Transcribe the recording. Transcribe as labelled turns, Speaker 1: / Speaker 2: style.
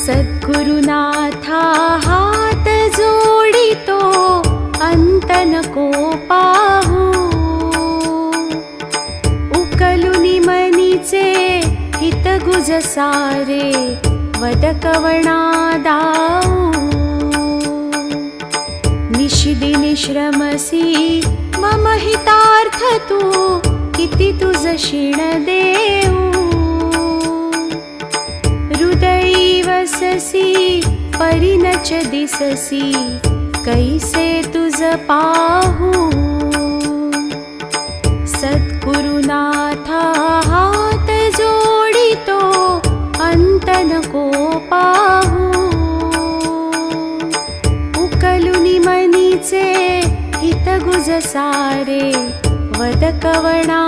Speaker 1: सद्गुरुनाथा हात जोडितो अंत नको पाहू। उकलुनी मनीचे हित गुज सारे वद कवणा दाऊ। निशिदिनी श्रमसी मम हितार्थ तू किती तुझ क्षीण देऊ। हृदयी वससी परिनच दिससी कैसे तुझ पाहू। सद्गुरुनाथा हात जोडितो अंत नको पाहू। उकलुनी मनीचे हित गुज सारे वद कवणा